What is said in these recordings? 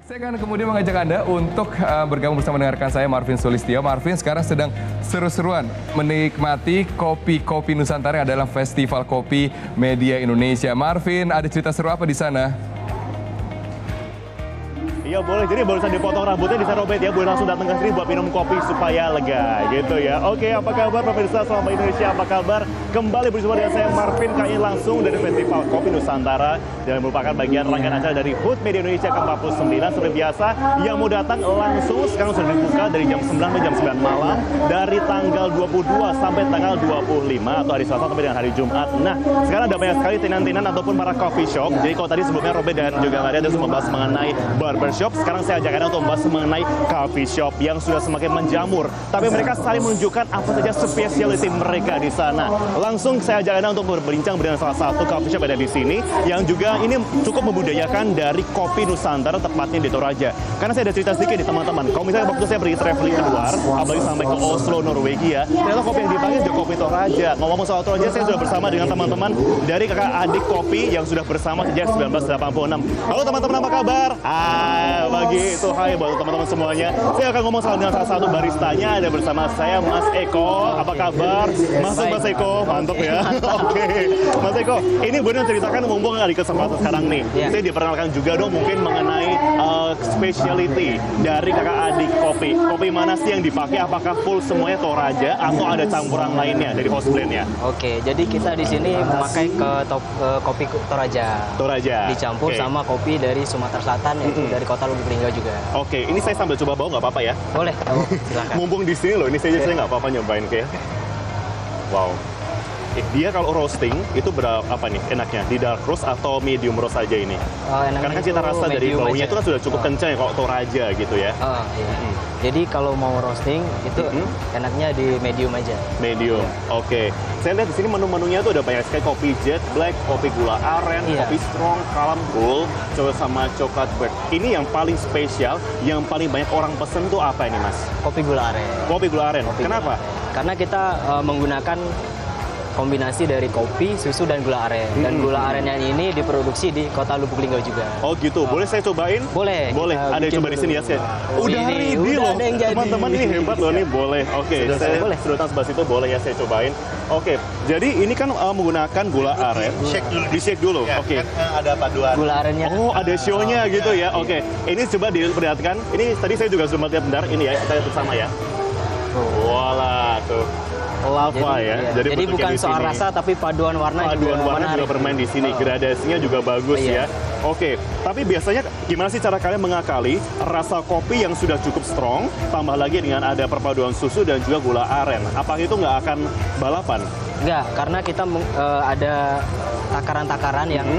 Saya akan kemudian mengajak Anda untuk bergabung bersama dengan rekan saya Marvin Sulistyo. Marvin sekarang sedang seru-seruan menikmati kopi-kopi Nusantara yang adalah Festival Kopi Media Indonesia. Marvin, ada cerita seru apa di sana? Iya boleh, jadi barusan dipotong rambutnya di sana Robert ya, boleh langsung datang ke sini buat minum kopi supaya lega gitu ya. Oke, apa kabar pemirsa selama Indonesia, apa kabar? Kembali bersama dengan saya Marvin KI langsung dari Festival Kopi Nusantara yang merupakan bagian rangkaian acara dari HUT Media Indonesia ke-49. Seperti biasa, yang mau datang langsung sekarang sudah dibuka dari jam 9 sampai jam 9 malam, dari tanggal 22 sampai tanggal 25 atau hari Selasa sampai dengan hari Jumat. Nah, sekarang ada banyak sekali tenan-tenan ataupun para coffee shop. Jadi kalau tadi sebelumnya Robert dan juga Maria sudah membahas mengenai barbershop, sekarang saya ajak Anda untuk membahas mengenai coffee shop yang sudah semakin menjamur. Tapi mereka saling menunjukkan apa saja spesialiti mereka di sana. Langsung saya ajak Anda untuk berbincang dengan salah satu coffee shop yang ada di sini, yang juga ini cukup membudayakan dari kopi Nusantara, tepatnya di Toraja. Karena saya ada cerita sedikit nih teman-teman. Kalau misalnya waktu saya pergi traveling keluar, apalagi sampai ke Oslo, Norwegia, ternyata kopi yang dipanggil juga kopi Toraja. Ngomong soal Toraja, saya sudah bersama dengan teman-teman dari kakak adik kopi yang sudah bersama sejak 1986. Halo teman-teman, apa kabar? Pagi itu hai buat teman-teman semuanya. Saya akan ngomong dengan salah satu baristanya. Ada bersama saya Mas Eko. Apa kabar? Masuk Mas Eko, mantap ya. Oke, Mas Eko, ini boleh ceritakan mumpung ada kesempatan sekarang nih. Saya diperkenalkan juga dong mungkin mengenai specialty dari kakak adik kopi. Kopi mana sih yang dipakai? Apakah full semuanya Toraja atau ada campuran lainnya dari host blend-nya? Oke, jadi kita di sini memakai kopi Toraja. Toraja. Dicampur sama kopi dari Sumatera Selatan, yaitu dari kota Lubuk Linggau juga. Oke, ini saya sambil coba bawa nggak apa-apa ya? Boleh, silakan. Mumpung di sini loh, ini saya nggak apa-apa nyobain kayak. Wow. Dia kalau roasting itu berapa apa nih enaknya? Di dark roast atau medium roast saja ini? Karena kan cita rasa dari baunya itu kan sudah cukup kencang ya kalau Toraja gitu ya. Iya. Jadi kalau mau roasting itu enaknya di medium aja. Medium. Oke. Saya lihat di sini menu-menunya tuh ada banyak sekali, kopi jet black, kopi gula aren, kopi strong, kalam cool, coba sama coklat bird. Ini yang paling spesial, yang paling banyak orang pesen tuh apa ini, Mas? Kopi gula aren. Kopi gula aren. Kenapa? Karena kita menggunakan kombinasi dari kopi, susu, dan gula aren. Dan gula arennya ini diproduksi di kota Lubuk Linggau juga. Oh gitu, boleh saya cobain? Boleh. Boleh, ada yang coba di sini ya. Udah ready loh, teman-teman ini hebat loh, ini boleh. Oke, saya sedotan sebelah situ, boleh ya saya cobain. Oke, jadi ini kan menggunakan gula aren. Di shake dulu. Oke. Ada paduan. Gula arennya. Oh, ada show-nya gitu ya. Oke, ini coba diperlihatkan. Ini tadi saya juga sudah melihat bentar. Ini ya, kita lihat bersama ya. Voila, tuh. Lava ya. Jadi bukan soal rasa tapi paduan warna juga bermain di sini. Gradasinya juga bagus ya. Oke, tapi biasanya gimana sih cara kalian mengakali rasa kopi yang sudah cukup strong, tambah lagi dengan ada perpaduan susu dan juga gula aren? Apakah itu nggak akan balapan? Nggak, karena kita ada takaran-takaran yang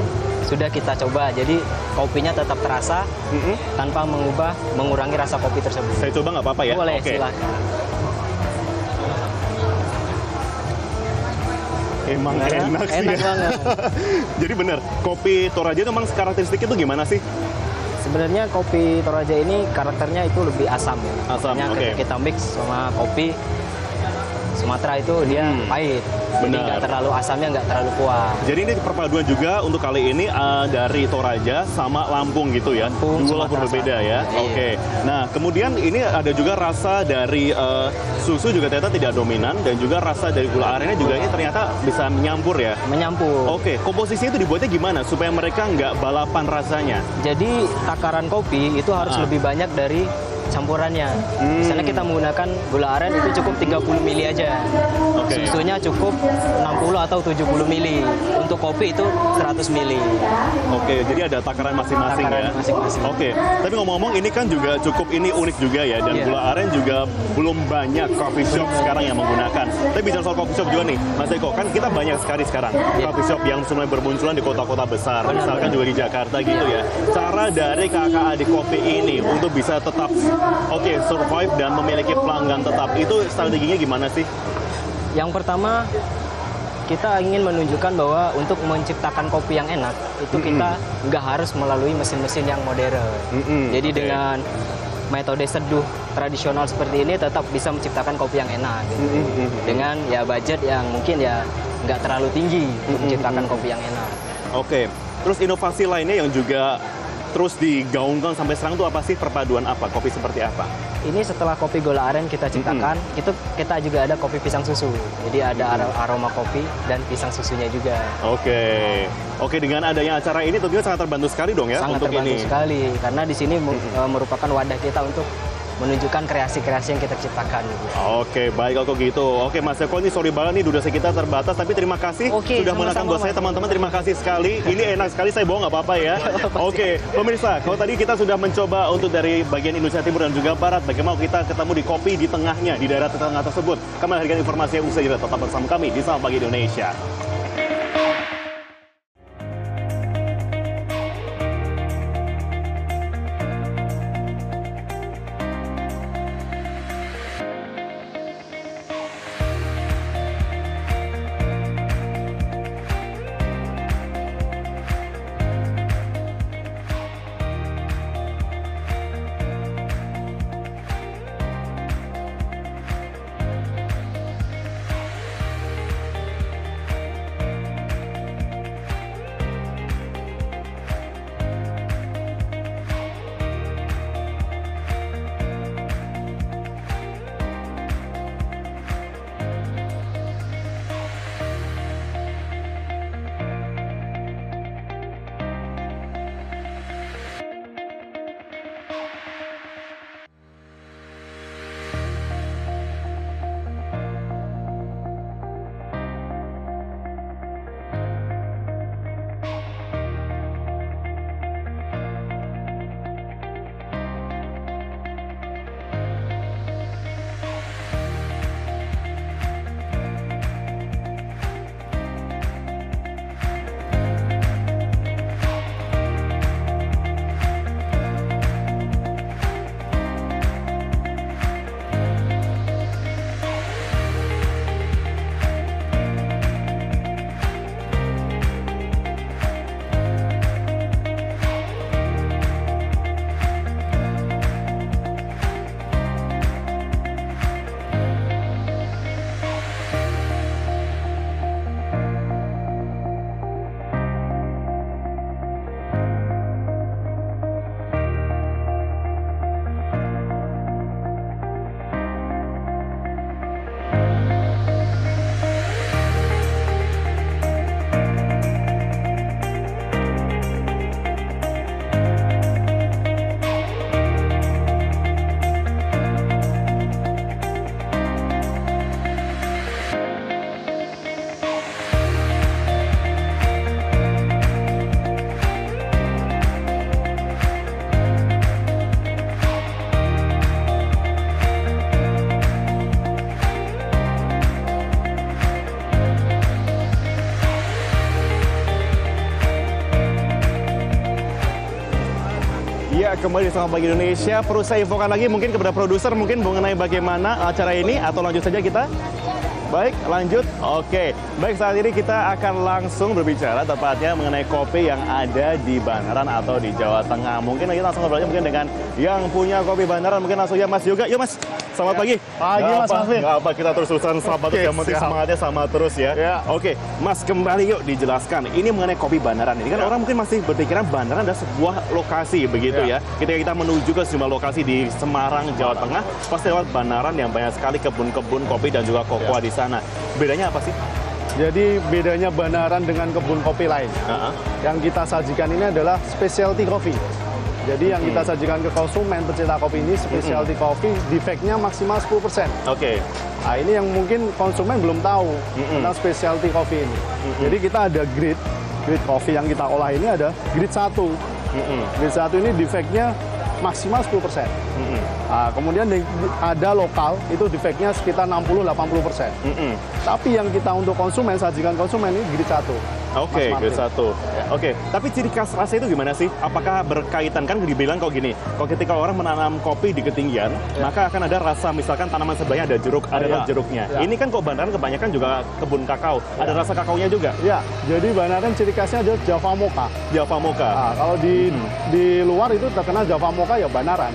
sudah kita coba. Jadi kopinya tetap terasa tanpa mengurangi rasa kopi tersebut. Saya coba nggak apa-apa ya? Boleh, silakan. Emang enak sih ya. Banget. Jadi benar, kopi Toraja itu memang karakteristiknya itu gimana sih? Sebenarnya kopi Toraja ini karakternya itu lebih asam ya. Asam, ketika kita mix sama kopi Sumatera itu dia pahit. Jadi nggak terlalu asamnya, nggak terlalu kuat. Jadi ini perpaduan juga untuk kali ini dari Toraja sama Lampung gitu ya. Dua Lampung berbeda ya. Oke. Nah, kemudian ini ada juga rasa dari susu juga ternyata tidak dominan, dan juga rasa dari gula arennya juga ini ternyata bisa menyampur ya. Menyampur. Oke. Komposisinya itu dibuatnya gimana supaya mereka nggak balapan rasanya? Jadi takaran kopi itu harus lebih banyak dari campurannya. Misalnya kita menggunakan gula aren itu cukup 30 mili aja. Susunya cukup 60 atau 70 mili. Untuk kopi itu 100 mili. Oke, jadi ada takaran masing-masing ya. Oke, tapi ngomong-ngomong ini kan juga cukup unik juga ya, dan gula aren juga belum banyak coffee shop sekarang yang menggunakan. Tapi bicara soal coffee shop juga nih, Mas Eko, kan kita banyak sekali sekarang coffee shop yang semuanya bermunculan di kota-kota besar, misalkan juga di Jakarta gitu ya. Cara dari kakak adik kopi ini untuk bisa tetap survive dan memiliki pelanggan tetap, itu strateginya gimana sih? Yang pertama, kita ingin menunjukkan bahwa untuk menciptakan kopi yang enak, itu kita nggak harus melalui mesin-mesin yang modern. Jadi dengan metode seduh tradisional seperti ini tetap bisa menciptakan kopi yang enak gitu. Dengan ya budget yang mungkin ya nggak terlalu tinggi untuk menciptakan kopi yang enak. Oke, terus inovasi lainnya yang juga terus digaungkan sampai sekarang tuh apa sih, perpaduan apa? Kopi seperti apa? Ini setelah kopi gula aren kita ciptakan, itu kita juga ada kopi pisang susu. Jadi ada aroma kopi dan pisang susunya juga. Oke, dengan adanya acara ini tentunya sangat terbantu sekali dong ya Sangat untuk terbantu ini. sekali, karena di sini merupakan wadah kita untuk menunjukkan kreasi-kreasi yang kita ciptakan. Oke, baik kalau gitu. Oke, Mas Eko, ini sorry banget nih durasi kita terbatas, tapi terima kasih sudah menonton buat saya, teman-teman. Terima kasih sekali. Ini enak sekali, saya bawa nggak apa-apa ya. Oke, pemirsa, kalau tadi kita sudah mencoba untuk dari bagian Indonesia Timur dan juga Barat, bagaimana kita ketemu di kopi di tengahnya, di daerah tengah tersebut. Kami hadirkan informasi yang usai jeda, tetap bersama kami di Selamat Pagi Indonesia. Ya, kembali di Selamat Pagi Indonesia. Perlu saya infokan lagi mungkin kepada produser mungkin mengenai bagaimana acara ini, atau lanjut saja kita? Baik, lanjut. Oke. Baik, saat ini kita akan langsung berbicara tepatnya mengenai kopi yang ada di Banaran atau di Jawa Tengah. Mungkin kita langsung ngobrol mungkin dengan yang punya kopi Banaran. Mungkin langsung ya Mas Yoga. Yuk Mas, selamat pagi. Pagi Mas Marvin. Nggak apa, kita terus-terusan selamat terus. Yang penting semangatnya sama terus ya. Oke, Mas kembali yuk dijelaskan. Ini mengenai kopi Banaran. Ini kan orang mungkin masih berpikiran Banaran adalah sebuah lokasi begitu ya. Ketika kita menuju ke sejumlah lokasi di Semarang, Jawa Tengah, pasti lewat Banaran yang banyak sekali kebun-kebun kopi dan juga kokoa di sana. Bedanya apa sih? Jadi bedanya Banaran dengan kebun kopi lainnya, yang kita sajikan ini adalah specialty coffee. Jadi yang kita sajikan ke konsumen pecinta kopi ini specialty coffee, defeknya maksimal 10%. Oke. Nah ini yang mungkin konsumen belum tahu tentang specialty coffee ini. Jadi kita ada grade coffee yang kita olah ini ada grade 1. Grade 1 ini defeknya maksimal 10%. Nah, kemudian ada lokal, itu defeknya sekitar 60-80%. Tapi yang kita untuk konsumen, sajikan konsumen ini grade 1. Oke, grade 1. Oke, tapi ciri khas rasa itu gimana sih? Apakah berkaitan, kan dibilang kok gini, kalau ketika orang menanam kopi di ketinggian, maka akan ada rasa, misalkan tanaman sebelahnya ada jeruk, ada jeruknya. Ini kan kok Banaran kebanyakan juga kebun kakao, ada rasa kakaonya juga? Ya, jadi Banaran ciri khasnya adalah Java Mocha. Java Mocha. Nah, kalau di luar itu terkenal Java Mocha ya Banaran.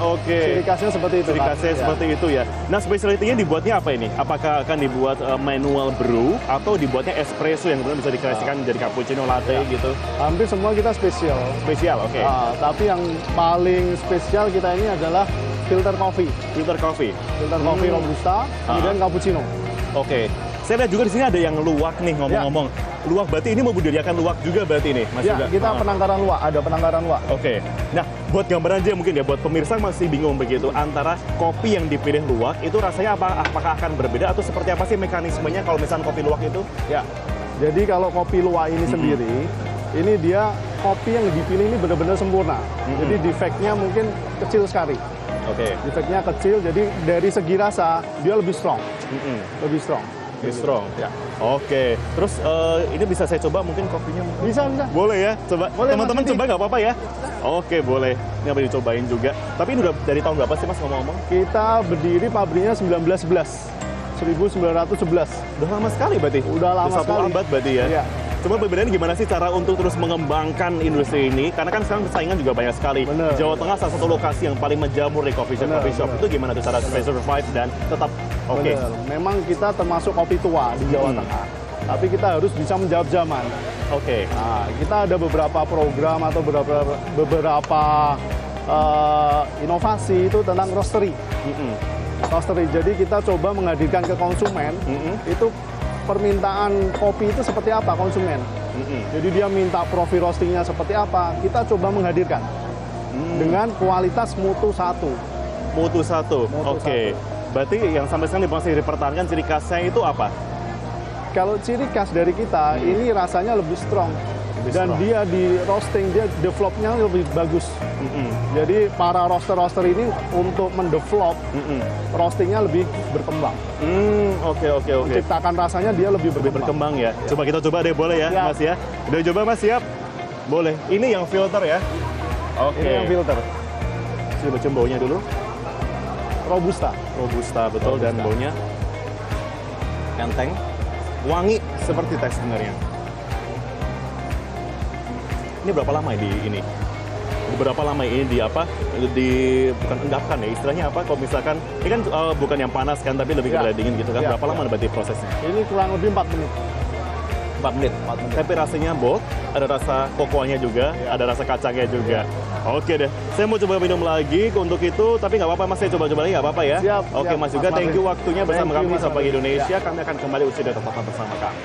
Oke. Ciri khasnya seperti itu. Ciri khasnya seperti itu ya. Nah, spesialitinya dibuatnya apa ini? Apakah akan dibuat manual brew atau dibuatnya espresso yang kemudian bisa dikreasikan jadi cappuccino, latte gitu. Hampir semua kita spesial. Spesial, oke. Tapi yang paling spesial kita ini adalah filter coffee. Filter coffee. Filter coffee robusta, kemudian cappuccino. Oke. Saya lihat juga di sini ada yang luwak nih ngomong-ngomong. Luwak berarti ini mau budidayaan luwak juga berarti ini, Mas Ya, juga. kita penangkaran luwak, ada penangkaran luwak. Oke. Nah, buat gambaran aja mungkin ya, buat pemirsa masih bingung begitu antara kopi yang dipilih luwak itu rasanya apakah akan berbeda atau seperti apa sih mekanismenya kalau misalnya kopi luwak itu? Ya. Jadi kalau kopi luwak ini sendiri, ini dia kopi yang dipilih ini benar-benar sempurna. Jadi defeknya mungkin kecil sekali. Oke. Defeknya kecil, jadi dari segi rasa dia lebih strong. Lebih strong. Lebih strong. Ya. Oke. Terus ini bisa saya coba mungkin kopinya? Bisa, bisa. Boleh ya? Coba. Boleh, Teman-teman Mas coba nggak apa-apa ya? Oke, boleh. Ini apa dicobain juga. Tapi ini udah dari tahun berapa sih, Mas, ngomong-ngomong? Kita berdiri pabriknya 1911. 1911. Udah lama sekali berarti? Udah lama Satu sekali. abad berarti ya? Iya. Cuma perbedaannya gimana sih cara untuk terus mengembangkan industri ini? Karena kan sekarang persaingan juga banyak sekali. Bener. Di Jawa Tengah salah satu lokasi yang paling menjamur di coffee shop. Itu gimana tuh cara supaya survive dan tetap oke? Bener. Memang kita termasuk kopi tua di Jawa Tengah. Tapi kita harus bisa menjawab zaman. Oke. Nah, kita ada beberapa program atau beberapa inovasi itu tentang roastery. Roastery. Jadi kita coba menghadirkan ke konsumen itu permintaan kopi itu seperti apa konsumen. Jadi dia minta profil roastingnya seperti apa, kita coba menghadirkan dengan kualitas mutu satu. Mutu satu. Mutu Oke. Berarti yang sampai sekarang masih dipertahankan ciri khasnya itu apa? Kalau ciri khas dari kita, ini rasanya lebih strong. Dan strong. dia di roasting, dia developnya lebih bagus. Jadi para roaster-roaster ini untuk mendevelop roastingnya lebih berkembang. Oke. Menciptakan rasanya dia lebih Berkembang ya. Coba kita coba deh, boleh ya, Siap. Mas ya? Udah coba, Mas, siap? Boleh. Ini yang filter ya? Oke. Ini yang filter. Coba cium baunya dulu. Robusta. Robusta, betul. Dan baunya enteng. Wangi seperti teh sebenarnya. Ini berapa lama di ini? Berapa lama ini di apa? Bukan endapkan ya, istilahnya apa? Kalau misalkan ini kan bukan yang panas kan, tapi lebih ke dingin gitu kan. Ya, Berapa lama berarti prosesnya? Ini kurang lebih 4 menit. 4 menit. Tapi rasanya bold, ada rasa kokoanya juga, ada rasa kacangnya juga. Oke deh, saya mau coba minum lagi untuk itu, tapi nggak apa-apa Mas, saya coba-coba lagi nggak apa-apa ya? Siap, Oke siap, Mas juga, Mas thank you Marvin. waktunya bersama Thank you, kami Mas Sapa Marvin. Indonesia, kami akan kembali usai dan tetaplah bersama kami.